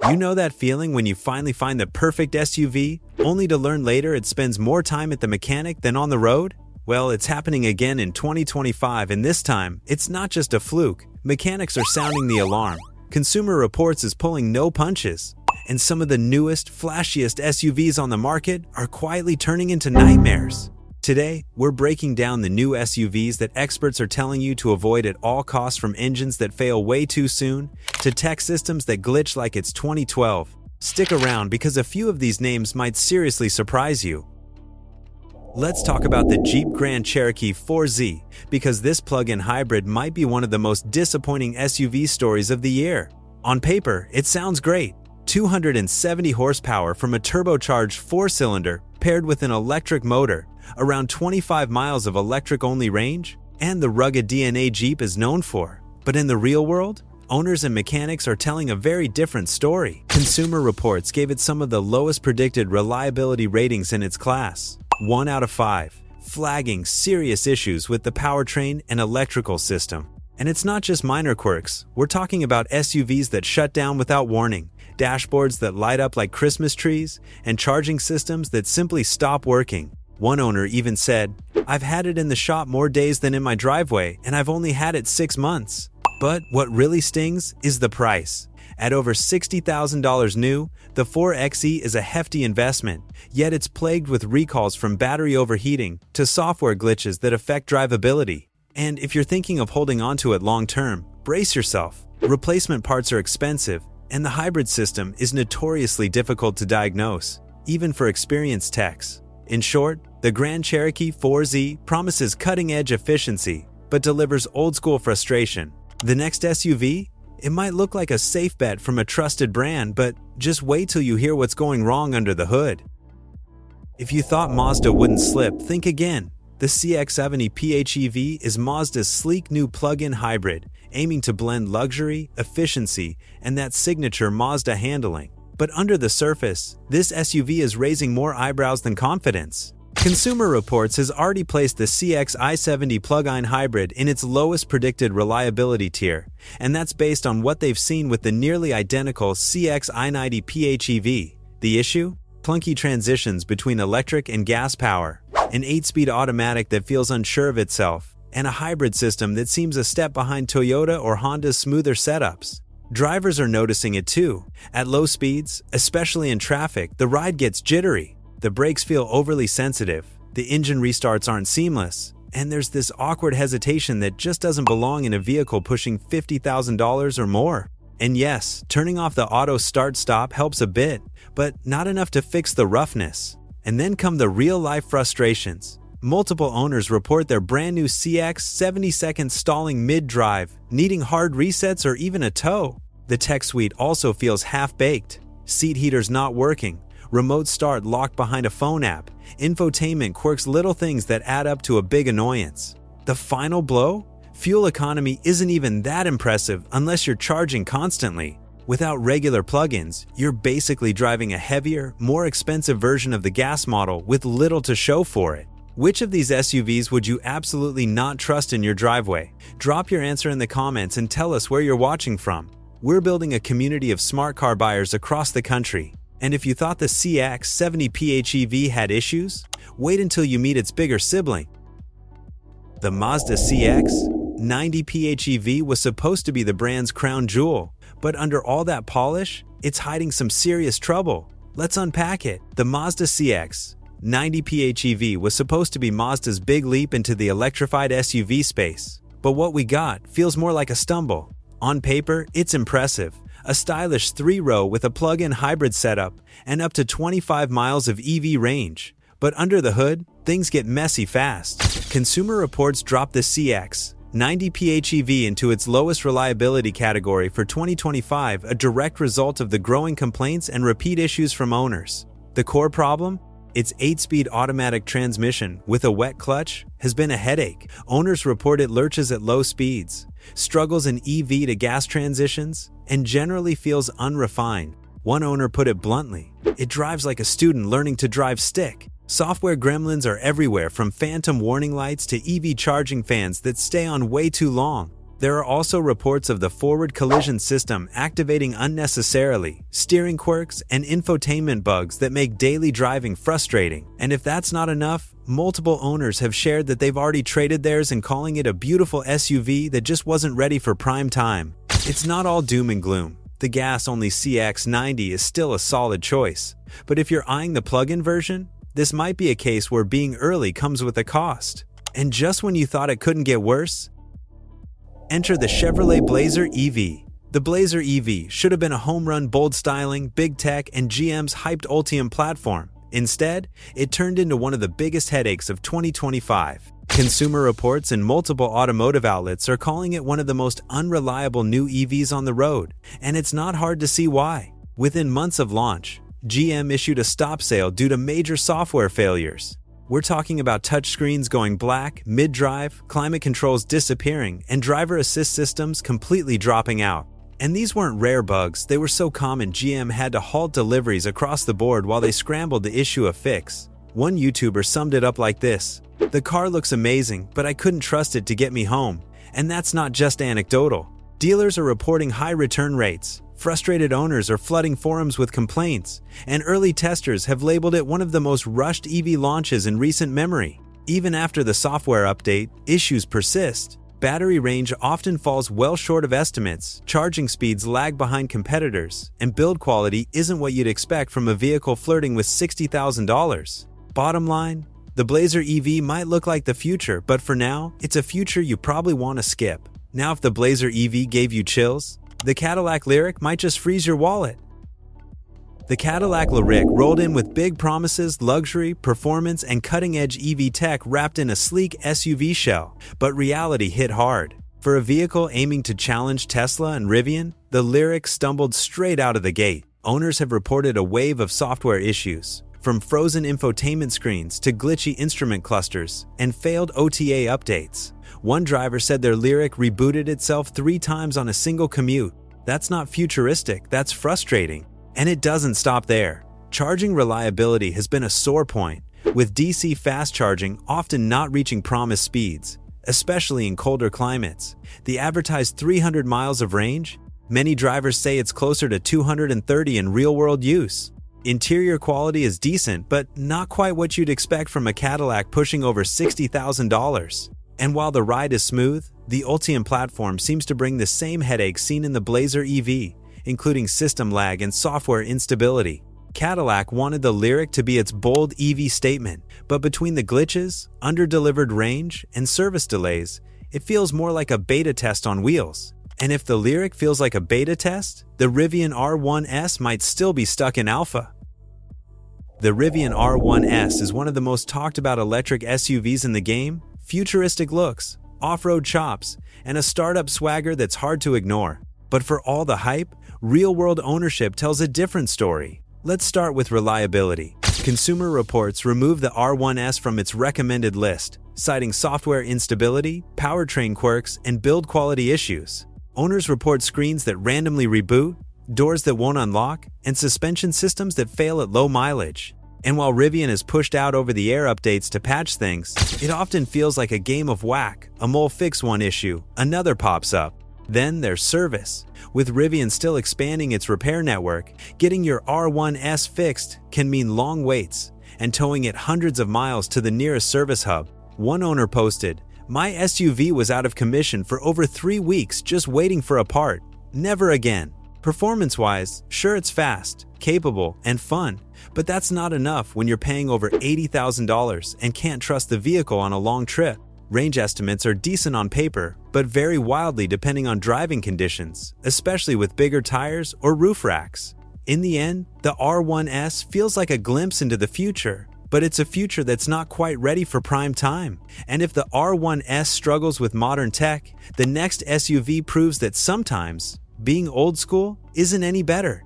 You know that feeling when you finally find the perfect SUV, only to learn later it spends more time at the mechanic than on the road? Well, it's happening again in 2025, and this time, it's not just a fluke. Mechanics are sounding the alarm. Consumer Reports is pulling no punches. And some of the newest, flashiest SUVs on the market are quietly turning into nightmares. Today, we're breaking down the new SUVs that experts are telling you to avoid at all costs, from engines that fail way too soon to tech systems that glitch like it's 2012. Stick around because a few of these names might seriously surprise you. Let's talk about the Jeep Grand Cherokee 4Z, because this plug-in hybrid might be one of the most disappointing SUV stories of the year. On paper, it sounds great. 270 horsepower from a turbocharged 4-cylinder paired with an electric motor, around 25 miles of electric-only range, and the rugged DNA Jeep is known for. But in the real world, owners and mechanics are telling a very different story. Consumer Reports gave it some of the lowest predicted reliability ratings in its class, 1 out of 5, flagging serious issues with the powertrain and electrical system. And it's not just minor quirks. We're talking about SUVs that shut down without warning, dashboards that light up like Christmas trees, and charging systems that simply stop working. One owner even said, "I've had it in the shop more days than in my driveway, and I've only had it 6 months." But what really stings is the price. At over $60,000 new, the 4xe is a hefty investment, yet it's plagued with recalls from battery overheating to software glitches that affect drivability. And if you're thinking of holding onto it long-term, brace yourself. Replacement parts are expensive, and the hybrid system is notoriously difficult to diagnose, even for experienced techs. In short, the Grand Cherokee 4Z promises cutting-edge efficiency, but delivers old-school frustration. The next SUV? It might look like a safe bet from a trusted brand, but just wait till you hear what's going wrong under the hood. If you thought Mazda wouldn't slip, think again. The CX70 PHEV is Mazda's sleek new plug-in hybrid, aiming to blend luxury, efficiency, and that signature Mazda handling. But under the surface, this SUV is raising more eyebrows than confidence. Consumer Reports has already placed the CX70 plug-in hybrid in its lowest predicted reliability tier, and that's based on what they've seen with the nearly identical CX90 PHEV. The issue? Clunky transitions between electric and gas power, an 8-speed automatic that feels unsure of itself, and a hybrid system that seems a step behind Toyota or Honda's smoother setups. Drivers are noticing it too. At low speeds, especially in traffic, the ride gets jittery. The brakes feel overly sensitive, the engine restarts aren't seamless, and there's this awkward hesitation that just doesn't belong in a vehicle pushing $50,000 or more. And yes, turning off the auto start-stop helps a bit, but not enough to fix the roughness. And then come the real-life frustrations. Multiple owners report their brand new CX 70-second stalling mid-drive, needing hard resets or even a tow. The tech suite also feels half-baked. Seat heaters not working, remote start locked behind a phone app, infotainment quirks, little things that add up to a big annoyance. The final blow? Fuel economy isn't even that impressive unless you're charging constantly. Without regular plug-ins, you're basically driving a heavier, more expensive version of the gas model with little to show for it. Which of these SUVs would you absolutely not trust in your driveway? Drop your answer in the comments and tell us where you're watching from. We're building a community of smart car buyers across the country. And if you thought the CX70 PHEV had issues, wait until you meet its bigger sibling. The Mazda CX90 PHEV was supposed to be the brand's crown jewel, but under all that polish, it's hiding some serious trouble. Let's unpack it. The Mazda CX90 PHEV was supposed to be Mazda's big leap into the electrified SUV space, but what we got feels more like a stumble. On paper, it's impressive. A stylish 3-row with a plug-in hybrid setup and up to 25 miles of EV range. But under the hood, things get messy fast. Consumer Reports dropped the CX90 PHEV into its lowest reliability category for 2025, a direct result of the growing complaints and repeat issues from owners. The core problem? Its 8-speed automatic transmission with a wet clutch has been a headache. Owners report it lurches at low speeds, struggles in EV to gas transitions, and generally feels unrefined. One owner put it bluntly, "It drives like a student learning to drive stick." Software gremlins are everywhere, from phantom warning lights to EV charging fans that stay on way too long. There are also reports of the forward collision system activating unnecessarily, steering quirks, and infotainment bugs that make daily driving frustrating. And if that's not enough, multiple owners have shared that they've already traded theirs and calling it a beautiful SUV that just wasn't ready for prime time. It's not all doom and gloom. The gas-only CX90 is still a solid choice. But if you're eyeing the plug-in version, this might be a case where being early comes with a cost. And just when you thought it couldn't get worse, enter the Chevrolet Blazer EV. The Blazer EV should have been a home run, bold styling, big tech, and GM's hyped Ultium platform. Instead, it turned into one of the biggest headaches of 2025. Consumer Reports and multiple automotive outlets are calling it one of the most unreliable new EVs on the road, and it's not hard to see why. Within months of launch, GM issued a stop sale due to major software failures. We're talking about touchscreens going black, mid-drive, climate controls disappearing, and driver assist systems completely dropping out. And these weren't rare bugs, they were so common GM had to halt deliveries across the board while they scrambled to issue a fix. One YouTuber summed it up like this: "The car looks amazing, but I couldn't trust it to get me home." And that's not just anecdotal. Dealers are reporting high return rates. Frustrated owners are flooding forums with complaints, and early testers have labeled it one of the most rushed EV launches in recent memory. Even after the software update, issues persist. Battery range often falls well short of estimates, charging speeds lag behind competitors, and build quality isn't what you'd expect from a vehicle flirting with $60,000. Bottom line, the Blazer EV might look like the future, but for now, it's a future you probably want to skip. Now, if the Blazer EV gave you chills, the Cadillac Lyriq might just freeze your wallet. The Cadillac Lyriq rolled in with big promises, luxury, performance, and cutting-edge EV tech wrapped in a sleek SUV shell, but reality hit hard. For a vehicle aiming to challenge Tesla and Rivian, the Lyriq stumbled straight out of the gate. Owners have reported a wave of software issues, from frozen infotainment screens to glitchy instrument clusters and failed OTA updates. One driver said their Lyriq rebooted itself 3 times on a single commute. That's not futuristic, that's frustrating. And it doesn't stop there. Charging reliability has been a sore point, with DC fast charging often not reaching promised speeds, especially in colder climates. The advertised 300 miles of range, many drivers say it's closer to 230 in real-world use. Interior quality is decent, but not quite what you'd expect from a Cadillac pushing over $60,000. And while the ride is smooth, the Ultium platform seems to bring the same headaches seen in the Blazer EV, including system lag and software instability. Cadillac wanted the Lyriq to be its bold EV statement, but between the glitches, under-delivered range, and service delays, it feels more like a beta test on wheels. And if the Lyriq feels like a beta test, the Rivian R1S might still be stuck in alpha. The Rivian R1S is one of the most talked about electric SUVs in the game. Futuristic looks, off-road chops, and a startup swagger that's hard to ignore. But for all the hype, real-world ownership tells a different story. Let's start with reliability. Consumer Reports removed the R1S from its recommended list, citing software instability, powertrain quirks, and build quality issues. Owners report screens that randomly reboot, doors that won't unlock, and suspension systems that fail at low mileage. And while Rivian has pushed out over-the-air updates to patch things, it often feels like a game of whack. A mole fix one issue, another pops up. Then there's service. With Rivian still expanding its repair network, getting your R1S fixed can mean long waits and towing it hundreds of miles to the nearest service hub. One owner posted, "My SUV was out of commission for over 3 weeks just waiting for a part. Never again." Performance-wise, sure, it's fast, capable, and fun, but that's not enough when you're paying over $80,000 and can't trust the vehicle on a long trip. Range estimates are decent on paper, but vary wildly depending on driving conditions, especially with bigger tires or roof racks. In the end, the R1S feels like a glimpse into the future, but it's a future that's not quite ready for prime time. And if the R1S struggles with modern tech, the next SUV proves that sometimes being old school isn't any better.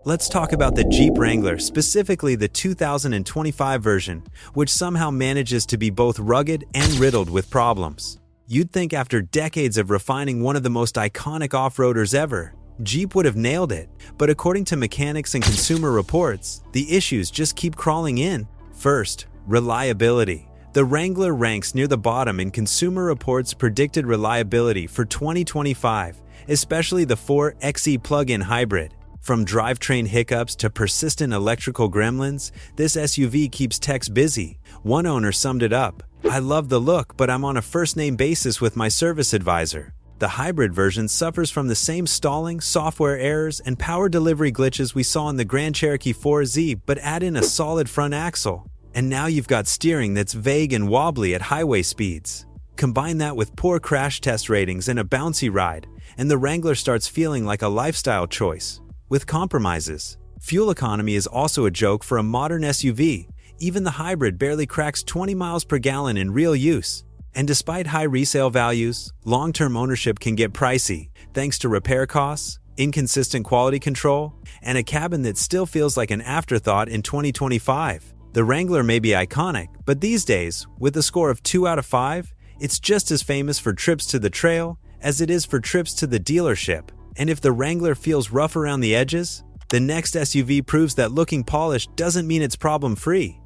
Let's talk about the Jeep Wrangler, specifically the 2025 version, which somehow manages to be both rugged and riddled with problems. You'd think after decades of refining one of the most iconic off-roaders ever, Jeep would have nailed it, but according to mechanics and Consumer Reports, the issues just keep crawling in. First, reliability. The Wrangler ranks near the bottom in Consumer Reports' predicted reliability for 2025, especially the 4xe plug-in hybrid. From drivetrain hiccups to persistent electrical gremlins, this SUV keeps techs busy. One owner summed it up: "I love the look, but I'm on a first-name basis with my service advisor." The hybrid version suffers from the same stalling, software errors, and power delivery glitches we saw in the Grand Cherokee 4Z, but add in a solid front axle. And now you've got steering that's vague and wobbly at highway speeds. Combine that with poor crash test ratings and a bouncy ride, and the Wrangler starts feeling like a lifestyle choice, with compromises. Fuel economy is also a joke for a modern SUV. Even the hybrid barely cracks 20 miles per gallon in real use. And despite high resale values, long-term ownership can get pricey, thanks to repair costs, inconsistent quality control, and a cabin that still feels like an afterthought in 2025. The Wrangler may be iconic, but these days, with a score of 2 out of 5, it's just as famous for trips to the trail as it is for trips to the dealership. And if the Wrangler feels rough around the edges, the next SUV proves that looking polished doesn't mean it's problem-free.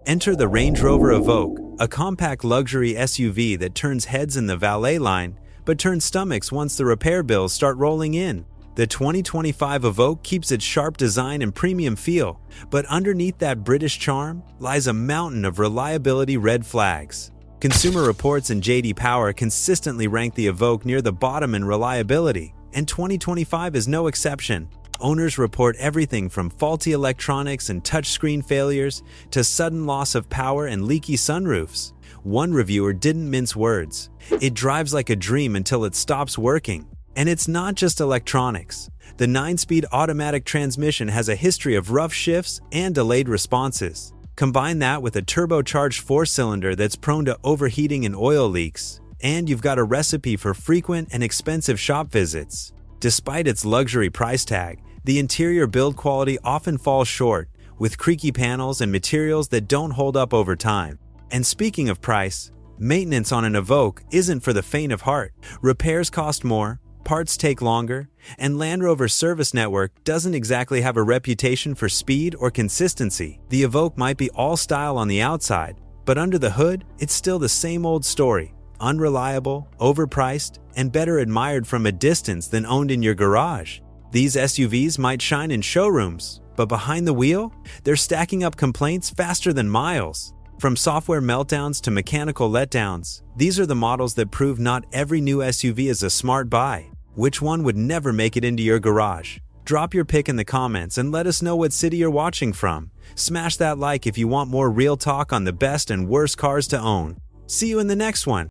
Enter the Range Rover Evoque, a compact luxury SUV that turns heads in the valet line, but turns stomachs once the repair bills start rolling in. The 2025 Evoque keeps its sharp design and premium feel, but underneath that British charm lies a mountain of reliability red flags. Consumer Reports and J.D. Power consistently rank the Evoque near the bottom in reliability, and 2025 is no exception. Owners report everything from faulty electronics and touchscreen failures to sudden loss of power and leaky sunroofs. One reviewer didn't mince words: "It drives like a dream until it stops working." And it's not just electronics. The 9-speed automatic transmission has a history of rough shifts and delayed responses. Combine that with a turbocharged 4-cylinder that's prone to overheating and oil leaks, and you've got a recipe for frequent and expensive shop visits. Despite its luxury price tag, the interior build quality often falls short, with creaky panels and materials that don't hold up over time. And speaking of price, maintenance on an Evoque isn't for the faint of heart. Repairs cost more, parts take longer, and Land Rover's service network doesn't exactly have a reputation for speed or consistency. The Evoque might be all style on the outside, but under the hood, it's still the same old story: unreliable, overpriced, and better admired from a distance than owned in your garage. These SUVs might shine in showrooms, but behind the wheel, they're stacking up complaints faster than miles. From software meltdowns to mechanical letdowns, these are the models that prove not every new SUV is a smart buy. Which one would never make it into your garage? Drop your pick in the comments and let us know what city you're watching from. Smash that like if you want more real talk on the best and worst cars to own. See you in the next one.